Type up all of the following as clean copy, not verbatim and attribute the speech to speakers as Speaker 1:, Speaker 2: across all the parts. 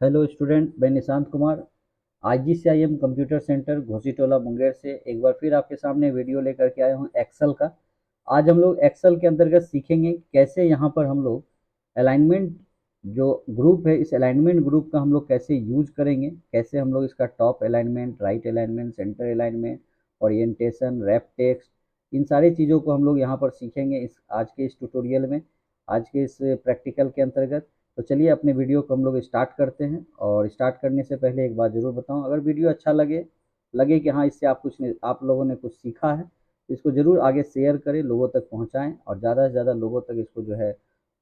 Speaker 1: Hello student, मैं Nishant Kumar IGCIM computer centre Ghositola Munger से एक बार फिर आपके सामने वीडियो लेकर के आया हूँ एक्सेल का। आज हम लोग एक्सेल के अंतर्गत सीखेंगे कैसे यहाँ पर हम लोग अलाइनमेंट जो ग्रुप है, इस अलाइनमेंट ग्रुप का हम लोग कैसे यूज करेंगे, कैसे हम लोग इसका top alignment, right alignment, centre alignment, orientation, wrap text, इन सारी चीज़ों को हम लोग यहाँ पर सीखेंगे इस आज के इस ट्यूटोरियल में, आज के इस प्रैक्टिकल के अंतर्गत। तो चलिए अपने वीडियो को हम लोग स्टार्ट करते हैं। और स्टार्ट करने से पहले एक बात ज़रूर बताऊं, अगर वीडियो अच्छा लगे लगे कि हाँ इससे आप लोगों ने कुछ सीखा है, तो इसको ज़रूर आगे शेयर करें, लोगों तक पहुंचाएं और ज़्यादा से ज़्यादा लोगों तक इसको जो है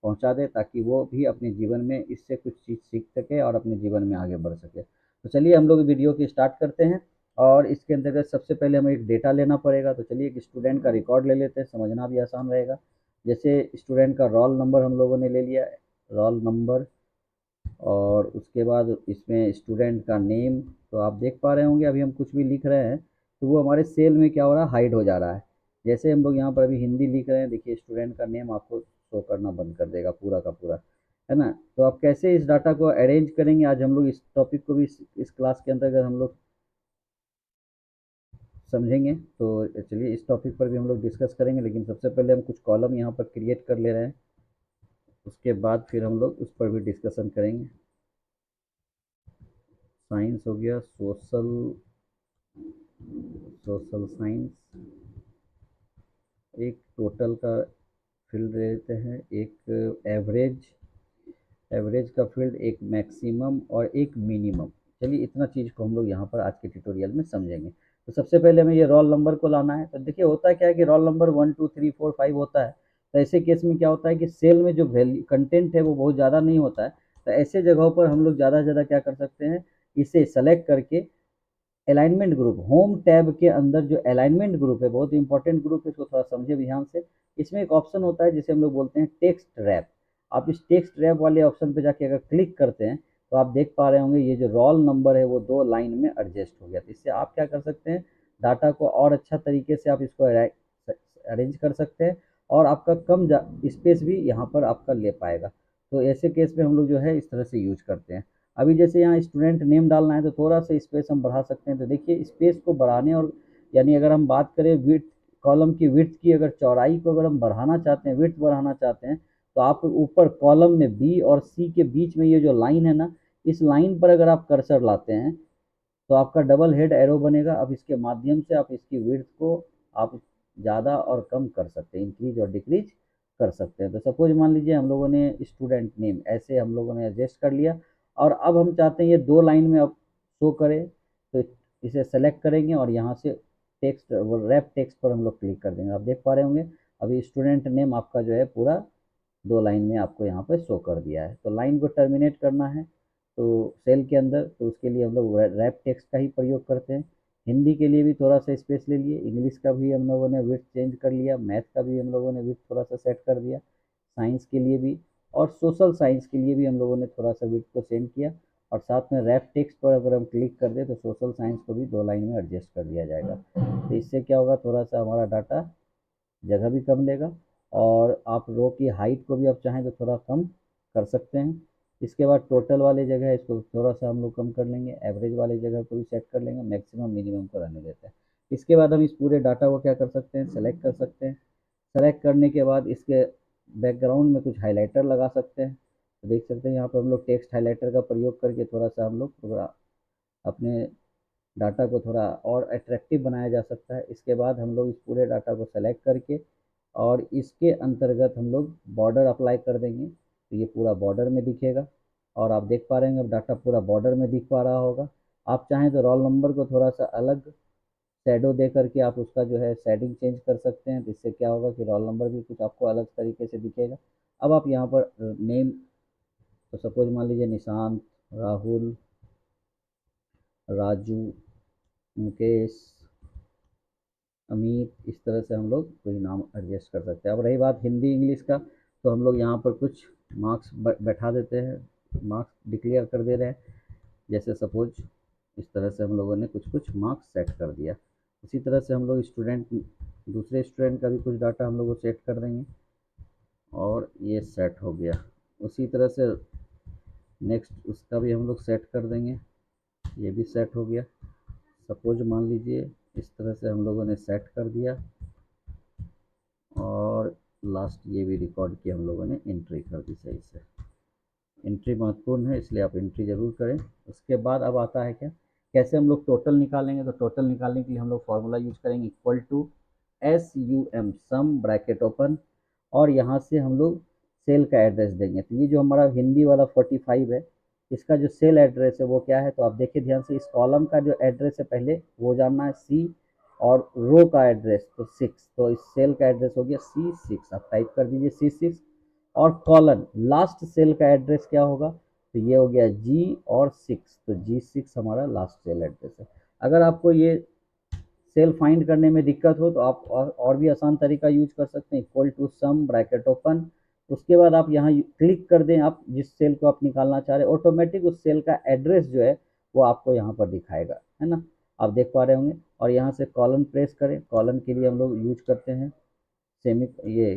Speaker 1: पहुंचा दें, ताकि वो भी अपने जीवन में इससे कुछ चीज़ सीख सके और अपने जीवन में आगे बढ़ सके। तो चलिए हम लोग वीडियो की स्टार्ट करते हैं। और इसके अंतर्गत सबसे पहले हमें एक डेटा लेना पड़ेगा। तो चलिए एक स्टूडेंट का रिकॉर्ड ले लेते हैं, समझना भी आसान रहेगा। जैसे स्टूडेंट का रोल नंबर हम लोगों ने ले लिया, रोल नंबर, और उसके बाद इसमें स्टूडेंट का नेम। तो आप देख पा रहे होंगे अभी हम कुछ भी लिख रहे हैं तो वो हमारे सेल में क्या हो रहा है, हाइड हो जा रहा है। जैसे हम लोग यहाँ पर अभी हिंदी लिख रहे हैं, देखिए स्टूडेंट का नेम आपको शो करना बंद कर देगा पूरा का पूरा, है ना। तो आप कैसे इस डाटा को अरेंज करेंगे, आज हम लोग इस टॉपिक को भी इस क्लास के अंतर्गत हम लोग समझेंगे। तो चलिए इस टॉपिक पर भी हम लोग डिस्कस करेंगे, लेकिन सबसे पहले हम कुछ कॉलम यहाँ पर क्रिएट कर ले रहे हैं, उसके बाद फिर हम लोग उस पर भी डिस्कशन करेंगे। साइंस हो गया, सोशल, सोशल साइंस, एक टोटल का फील्ड देते हैं, एक एवरेज, एवरेज का फील्ड, एक मैक्सिमम और एक मिनिमम। चलिए इतना चीज़ को हम लोग यहाँ पर आज के ट्यूटोरियल में समझेंगे। तो सबसे पहले हमें ये रोल नंबर को लाना है। तो देखिए होता है क्या है कि रोल नंबर 1 2 3 4 5 होता है। तो ऐसे केस में क्या होता है कि सेल में जो वैल्यू कंटेंट है वो बहुत ज़्यादा नहीं होता है। तो ऐसे जगहों पर हम लोग ज़्यादा से ज़्यादा क्या कर सकते हैं, इसे सेलेक्ट करके अलाइनमेंट ग्रुप, होम टैब के अंदर जो अलाइनमेंट ग्रुप है, बहुत इंपॉर्टेंट ग्रुप है, इसको थोड़ा समझे ध्यान से। इसमें एक ऑप्शन होता है जिसे हम लोग बोलते हैं टेक्स्ट रैप। आप इस टेक्स्ट रैप वाले ऑप्शन पे जाके अगर क्लिक करते हैं तो आप देख पा रहे होंगे ये जो रोल नंबर है वो 2 लाइन में एडजस्ट हो गया। तो इससे आप क्या कर सकते हैं, डाटा को और अच्छा तरीके से आप इसको अरेंज कर सकते हैं और आपका कम स्पेस भी यहाँ पर आपका ले पाएगा। तो ऐसे केस में हम लोग जो है इस तरह से यूज करते हैं। अभी जैसे यहाँ स्टूडेंट नेम डालना है तो थोड़ा सा स्पेस हम बढ़ा सकते हैं। तो देखिए स्पेस को बढ़ाने और यानी अगर हम बात करें विड्थ, कॉलम की विड्थ की, अगर चौड़ाई को अगर हम बढ़ाना चाहते हैं, विड्थ बढ़ाना चाहते हैं, तो आप ऊपर कॉलम में बी और सी के बीच में ये जो लाइन है ना, इस लाइन पर अगर आप कर्सर लाते हैं तो आपका डबल हेड एरो बनेगा। अब इसके माध्यम से आप इसकी विड्थ को आप ज़्यादा और कम कर सकते हैं, इंक्रीज और डिक्रीज कर सकते हैं। तो सपोज मान लीजिए हम लोगों ने स्टूडेंट नेम ऐसे हम लोगों ने एडजस्ट कर लिया और अब हम चाहते हैं ये 2 लाइन में अब शो करे। तो इसे सेलेक्ट करेंगे और यहाँ से टेक्स्ट, रैप टेक्स्ट पर हम लोग क्लिक कर देंगे। आप देख पा रहे होंगे अभी स्टूडेंट नेम आपका जो है पूरा 2 लाइन में आपको यहाँ पर शो कर दिया है। तो लाइन को टर्मिनेट करना है तो सेल के अंदर, तो उसके लिए हम लोग रैप टेक्स्ट का ही प्रयोग करते हैं। हिंदी के लिए भी थोड़ा सा स्पेस ले लिए, इंग्लिश का भी हम लोगों ने विड्थ चेंज कर लिया, मैथ का भी हम लोगों ने विड्थ थोड़ा सा सेट कर दिया, साइंस के लिए भी, और सोशल साइंस के लिए भी हम लोगों ने थोड़ा सा विड्थ को सेंड किया। और साथ में रैप टेक्स्ट पर अगर हम क्लिक कर दें तो सोशल साइंस को भी 2 लाइन में एडजस्ट कर दिया जाएगा। तो इससे क्या होगा, थोड़ा सा हमारा डाटा जगह भी कम लेगा और आप रो की हाइट को भी आप चाहें तो थोड़ा कम कर सकते हैं। इसके बाद टोटल वाले जगह है, इसको थोड़ा सा हम लोग कम कर लेंगे, एवरेज वाली जगह को भी सेट कर लेंगे, मैक्सिमम मिनिमम को रहने देते हैं। इसके बाद हम इस पूरे डाटा को क्या कर सकते हैं, सेलेक्ट कर सकते हैं। सेलेक्ट करने के बाद इसके बैकग्राउंड में कुछ हाइलाइटर लगा सकते हैं। तो देख सकते हैं यहाँ पर हम लोग टेक्स्ट हाइलाइटर का प्रयोग करके थोड़ा सा हम लोग थोड़ा अपने डाटा को थोड़ा और अट्रैक्टिव बनाया जा सकता है। इसके बाद हम लोग इस पूरे डाटा को सेलेक्ट करके और इसके अंतर्गत हम लोग बॉर्डर अप्लाई कर देंगे, तो ये पूरा बॉर्डर में दिखेगा। और आप देख पा रहे हैं अब डाटा पूरा बॉर्डर में दिख पा रहा होगा। आप चाहें तो रोल नंबर को थोड़ा सा अलग शेडो दे करके आप उसका जो है शेडिंग चेंज कर सकते हैं, जिससे क्या होगा कि रोल नंबर भी कुछ आपको अलग तरीके से दिखेगा। अब आप यहाँ पर नेम, तो सपोज मान लीजिए निशांत, राहुल, राजू, मुकेश, अमित, इस तरह से हम लोग कोई नाम एडजस्ट कर सकते हैं। अब रही बात हिंदी इंग्लिश का, तो हम लोग यहाँ पर कुछ मार्क्स बैठा देते हैं, मार्क्स डिक्लेयर कर दे रहे हैं। जैसे सपोज इस तरह से हम लोगों ने कुछ कुछ मार्क्स सेट कर दिया। उसी तरह से हम लोग स्टूडेंट, दूसरे स्टूडेंट का भी कुछ डाटा हम लोग को सेट कर देंगे और ये सेट हो गया। उसी तरह से नेक्स्ट उसका भी हम लोग सेट कर देंगे, ये भी सेट हो गया। सपोज मान लीजिए इस तरह से हम लोगों ने सेट कर दिया, और लास्ट ये भी रिकॉर्ड किया हम लोगों ने, एंट्री कर दी सही से। एंट्री महत्वपूर्ण है, इसलिए आप एंट्री ज़रूर करें। उसके बाद अब आता है क्या, कैसे हम लोग टोटल निकालेंगे। तो टोटल निकालने के लिए हम लोग फार्मूला यूज करेंगे, equal to SUM, sum bracket open, और यहाँ से हम लोग सेल का एड्रेस देंगे। तो ये जो हमारा हिंदी वाला 45 है, इसका जो सेल एड्रेस है वो क्या है, तो आप देखिए ध्यान से, इस कॉलम का जो एड्रेस है पहले वो जानना है C, और रो का एड्रेस तो 6, तो इस सेल का एड्रेस हो गया C6, आप टाइप कर दीजिए C6, और कॉलन लास्ट सेल का एड्रेस क्या होगा, तो ये हो गया G और 6, तो G6 हमारा लास्ट सेल एड्रेस है। अगर आपको ये सेल फाइंड करने में दिक्कत हो तो आप और भी आसान तरीका यूज कर सकते हैं, equal to sum bracket open, उसके बाद आप यहाँ क्लिक कर दें, आप जिस सेल को आप निकालना चाह रहे हैं, ऑटोमेटिक उस सेल का एड्रेस जो है वो आपको यहाँ पर दिखाएगा, है ना, आप देख पा रहे होंगे। और यहाँ से कॉलन प्रेस करें, कॉलन के लिए हम लोग यूज करते हैं सेमी, ये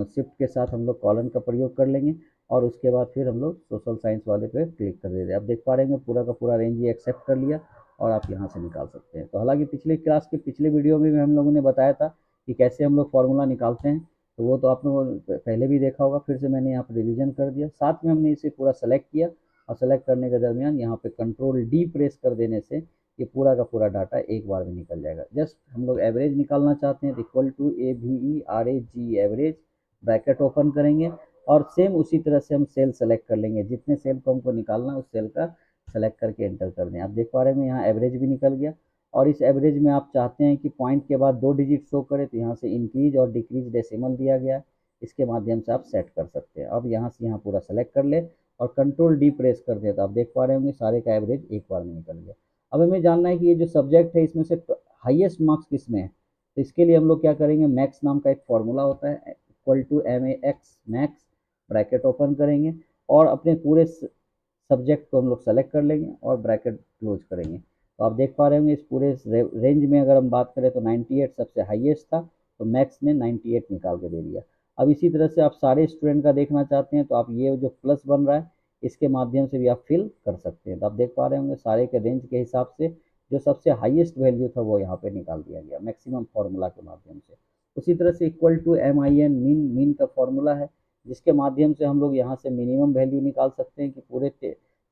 Speaker 1: शिफ्ट के साथ हम लोग कॉलन का प्रयोग कर लेंगे, और उसके बाद फिर हम लोग सोशल साइंस वाले पे क्लिक कर देते हैं। आप देख पा रहे हैं पूरा का पूरा रेंज ये एक्सेप्ट कर लिया, और आप यहाँ से निकाल सकते हैं। तो हालांकि पिछले क्लास के पिछले वीडियो में भी हम लोगों ने बताया था कि कैसे हम लोग फार्मूला निकालते हैं, तो वो तो आप लोगों ने पहले भी देखा होगा, फिर से मैंने यहाँ पर रिविजन कर दिया। साथ में हमने इसे पूरा सेलेक्ट किया, और सेलेक्ट करने के दरमियान यहाँ पे कंट्रोल D प्रेस कर देने से ये पूरा का पूरा डाटा एक बार में निकल जाएगा। जस्ट हम लोग एवरेज निकालना चाहते हैं, equal to AVERAG average, bracket open करेंगे, और सेम उसी तरह से हम सेल सेलेक्ट कर लेंगे, जितने सेल को हमको निकालना है उस सेल का सेलेक्ट करके एंटर कर दें। आप देख पा रहे हैं यहाँ एवरेज भी निकल गया, और इस एवरेज में आप चाहते हैं कि पॉइंट के बाद 2 डिजिट शो करे, तो यहाँ से इंक्रीज और डिक्रीज डेसिमल दिया गया, इसके माध्यम से आप सेट कर सकते हैं। अब यहाँ से यहाँ पूरा सेलेक्ट कर ले और कंट्रोल D प्रेस कर दे, तो आप देख पा रहे होंगे सारे का एवरेज एक बार में निकल गया। अब हमें जानना है कि ये जो सब्जेक्ट है इसमें से हाईएस्ट मार्क्स किस में है, तो इसके लिए हम लोग क्या करेंगे, मैक्स नाम का एक फॉर्मूला होता है, equal to MAX max, bracket open करेंगे, और अपने पूरे सब्जेक्ट को हम लोग सेलेक्ट कर लेंगे और ब्रैकेट क्लोज करेंगे। तो आप देख पा रहे होंगे इस पूरे रेंज में अगर हम बात करें तो 98 सबसे हाईएस्ट था, तो मैक्स ने 98 निकाल के दे दिया। अब इसी तरह से आप सारे स्टूडेंट का देखना चाहते हैं, तो आप ये जो प्लस बन रहा है इसके माध्यम से भी आप फिल कर सकते हैं। तो आप देख पा रहे होंगे सारे के रेंज के हिसाब से जो सबसे हाईएस्ट वैल्यू था वो यहाँ पे निकाल दिया गया मैक्सिमम फार्मूला के माध्यम से। उसी तरह से equal to MIN min, min का फॉर्मूला है, जिसके माध्यम से हम लोग यहाँ से मिनिमम वैल्यू निकाल सकते हैं कि पूरे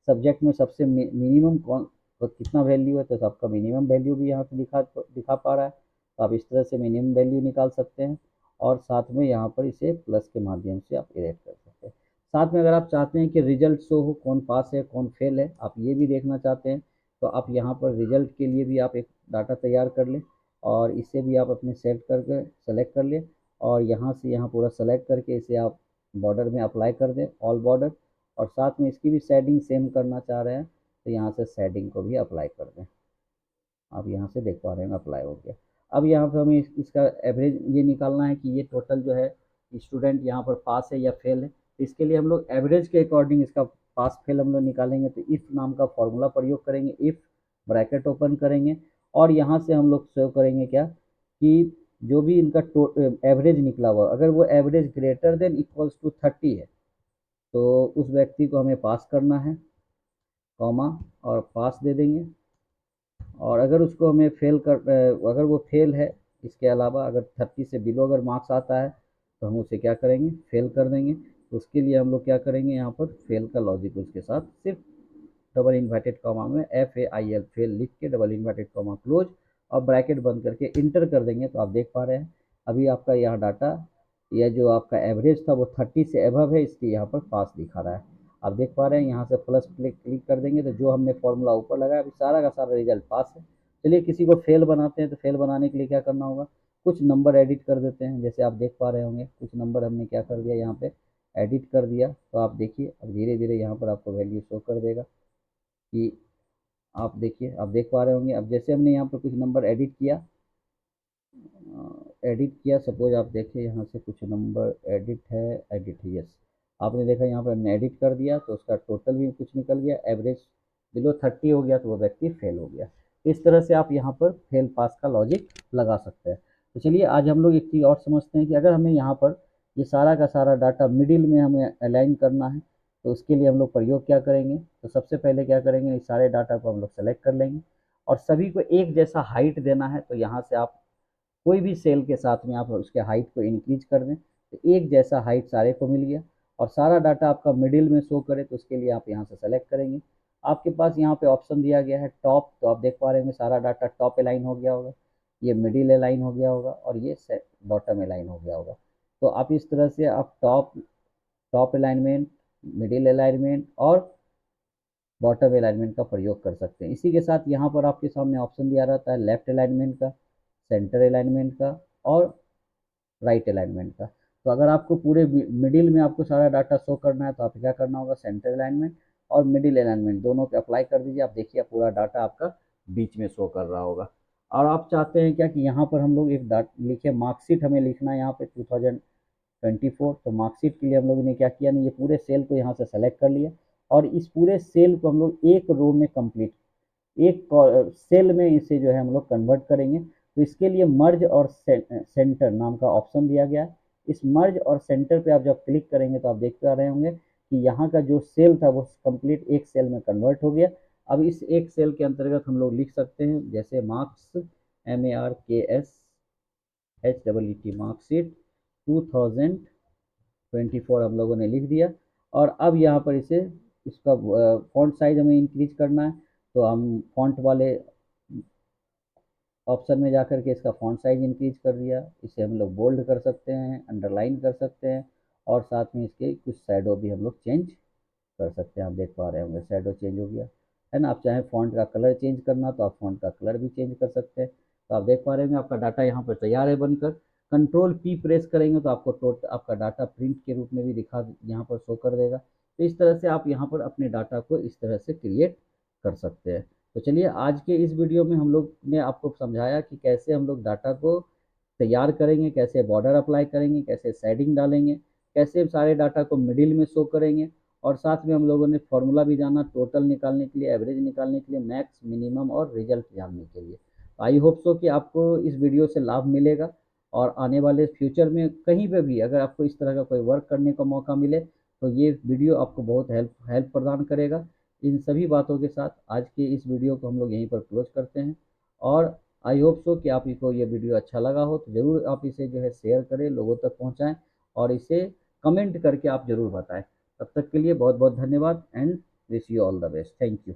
Speaker 1: सब्जेक्ट में सबसे मिनिमम कौन तो कितना वैल्यू है, तो सबका मिनिमम वैल्यू भी यहाँ पे दिखा पा रहा है। तो आप इस तरह से मिनिमम वैल्यू निकाल सकते हैं, और साथ में यहाँ पर इसे प्लस के माध्यम से आप इरेज कर सकते हैं। साथ में अगर आप चाहते हैं कि रिजल्ट शो हो, कौन पास है कौन फेल है, आप ये भी देखना चाहते हैं, तो आप यहाँ पर रिजल्ट के लिए भी आप एक डाटा तैयार कर लें, और इसे भी आप अपने सेट करके सेलेक्ट कर लें, और यहाँ से यहाँ पूरा सेलेक्ट करके इसे आप बॉर्डर में अप्लाई कर दें, ऑल बॉर्डर, और साथ में इसकी भी शेडिंग सेम करना चाह रहे हैं तो यहाँ से शेडिंग को भी अप्लाई कर दें। आप यहाँ से देख पा रहे हैं अप्लाई हो गया। अब यहाँ पर हमें इसका एवरेज ये निकालना है कि ये टोटल जो है स्टूडेंट यहाँ पर पास है या फेल है, तो इसके लिए हम लोग एवरेज के अकॉर्डिंग इसका पास फेल हम लोग निकालेंगे। तो इफ़ नाम का फॉर्मूला प्रयोग करेंगे, इफ़ ब्रैकेट ओपन करेंगे, और यहाँ से हम लोग शो करेंगे क्या कि जो भी इनका एवरेज निकला हुआ, अगर वो average greater than equals to 30 है तो उस व्यक्ति को हमें पास करना है, कॉमा, और पास दे देंगे। और अगर उसको हमें अगर वो फेल है, इसके अलावा अगर 30 से बिलो अगर मार्क्स आता है तो हम उसे क्या करेंगे, फेल कर देंगे। तो उसके लिए हम लोग क्या करेंगे, यहाँ पर फेल का लॉजिक उसके साथ सिर्फ डबल इन्वर्टेड कॉमा में FAIL फेल लिख के डबल इन्वर्टेड कॉमा क्लोज और ब्रैकेट बंद करके इंटर कर देंगे। तो आप देख पा रहे हैं अभी आपका यहाँ डाटा, यह जो आपका एवरेज था वो 30 से एबव है, इसलिए यहाँ पर पास दिखा रहा है। आप देख पा रहे हैं यहाँ से प्लस क्लिक कर देंगे तो जो हमने फॉर्मूला ऊपर लगाया अभी सारा का सारा रिजल्ट पास है। चलिए किसी को फेल बनाते हैं, तो फेल बनाने के लिए क्या करना होगा, कुछ नंबर एडिट कर देते हैं। जैसे आप देख पा रहे होंगे कुछ नंबर हमने क्या कर दिया, यहाँ पे एडिट कर दिया। तो आप देखिए अब धीरे धीरे यहाँ पर आपको वैल्यू शो कर देगा कि आप देखिए, आप देख पा रहे होंगे। अब जैसे हमने यहाँ पर कुछ नंबर एडिट किया, सपोज आप देखें यहाँ से कुछ नंबर एडिट है, यस, आपने देखा यहाँ पर हमने एडिट कर दिया तो उसका टोटल भी कुछ निकल गया, एवरेज बिलो 30 हो गया तो वो व्यक्ति फेल हो गया। इस तरह से आप यहाँ पर फेल पास का लॉजिक लगा सकते हैं। तो चलिए आज हम लोग एक चीज़ और समझते हैं कि अगर हमें यहाँ पर ये सारा का सारा डाटा मिडिल में हमें अलाइन करना है, तो उसके लिए हम लोग प्रयोग क्या करेंगे, तो सबसे पहले क्या करेंगे, इस सारे डाटा को हम लोग सेलेक्ट कर लेंगे और सभी को एक जैसा हाइट देना है। तो यहाँ से आप कोई भी सेल के साथ में आप उसके हाइट को इंक्रीज कर दें तो एक जैसा हाइट सारे को मिल गया और सारा डाटा आपका मिडिल में शो करे, तो उसके लिए आप यहाँ से सेलेक्ट करेंगे। आपके पास यहाँ पे ऑप्शन दिया गया है टॉप, तो आप देख पा रहे होंगे सारा डाटा टॉप अलाइन हो गया होगा, ये मिडिल अलाइन हो गया होगा और ये बॉटम अलाइन हो गया होगा। तो आप इस तरह से आप top top alignment, middle alignment और बॉटम अलाइनमेंट का प्रयोग कर सकते हैं। इसी के साथ यहाँ पर आपके सामने ऑप्शन दिया रहता है लेफ्ट अलाइनमेंट का, सेंटर अलाइनमेंट का और राइट अलाइनमेंट का। तो अगर आपको पूरे मिडिल में आपको सारा डाटा शो करना है तो आपको क्या करना होगा, सेंटर अलाइनमेंट और मिडिल अलाइनमेंट दोनों पे अप्लाई कर दीजिए। आप देखिए पूरा डाटा आपका बीच में शो कर रहा होगा। और आप चाहते हैं क्या कि यहाँ पर हम लोग एक लिखे मार्कशीट हमें लिखना है यहाँ पे 2024, तो मार्कशीट के लिए हम लोगों ने क्या किया ना, ये पूरे सेल को यहाँ से सेलेक्ट कर लिया और इस पूरे सेल को हम लोग एक रो में कंप्लीट, एक सेल में इसे जो है हम लोग कन्वर्ट करेंगे। तो इसके लिए मर्ज और सेंटर नाम का ऑप्शन दिया गया है। इस मर्ज और सेंटर पे आप जब क्लिक करेंगे तो आप देख पा रहे होंगे कि यहाँ का जो सेल था वो कंप्लीट एक सेल में कन्वर्ट हो गया। अब इस एक सेल के अंतर्गत हम लोग लिख सकते हैं जैसे मार्क्स, MARKS मार्कशीट 2024 हम लोगों ने लिख दिया। और अब यहाँ पर इसे इसका फॉन्ट साइज हमें इंक्रीज करना है, तो हम फॉन्ट वाले ऑप्शन में जाकर के इसका फॉन्ट साइज इंक्रीज कर दिया। इसे हम लोग बोल्ड कर सकते हैं, अंडरलाइन कर सकते हैं और साथ में इसके कुछ शैडो भी हम लोग चेंज कर सकते हैं। आप देख पा रहे होंगे शैडो चेंज हो गया है ना। आप चाहें फॉन्ट का कलर चेंज करना तो आप फॉन्ट का कलर भी चेंज कर सकते हैं। तो आप देख पा रहे होंगे आपका डाटा यहाँ पर तैयार है बनकर। कंट्रोल P प्रेस करेंगे तो आपको आपका डाटा प्रिंट के रूप में भी दिखा यहाँ पर शो कर देगा। तो इस तरह से आप यहाँ पर अपने डाटा को इस तरह से क्रिएट कर सकते हैं। तो चलिए आज के इस वीडियो में हम लोग ने आपको समझाया कि कैसे हम लोग डाटा को तैयार करेंगे, कैसे बॉर्डर अप्लाई करेंगे, कैसे शेडिंग डालेंगे, कैसे सारे डाटा को मिडिल में शो करेंगे और साथ में हम लोगों ने फॉर्मूला भी जाना टोटल निकालने के लिए, एवरेज निकालने के लिए, मैक्स, मिनिमम और रिजल्ट जानने के लिए। आई होप सो कि आपको इस वीडियो से लाभ मिलेगा और आने वाले फ्यूचर में कहीं पे भी अगर आपको इस तरह का कोई वर्क करने का मौका मिले तो ये वीडियो आपको बहुत हेल्प प्रदान करेगा। इन सभी बातों के साथ आज के इस वीडियो को हम लोग यहीं पर क्लोज करते हैं और आई होप सो कि आप को ये वीडियो अच्छा लगा हो तो ज़रूर आप इसे जो है शेयर करें, लोगों तक पहुंचाएं और इसे कमेंट करके आप ज़रूर बताएं। तब तक के लिए बहुत बहुत धन्यवाद and wish you all the best. Thank you.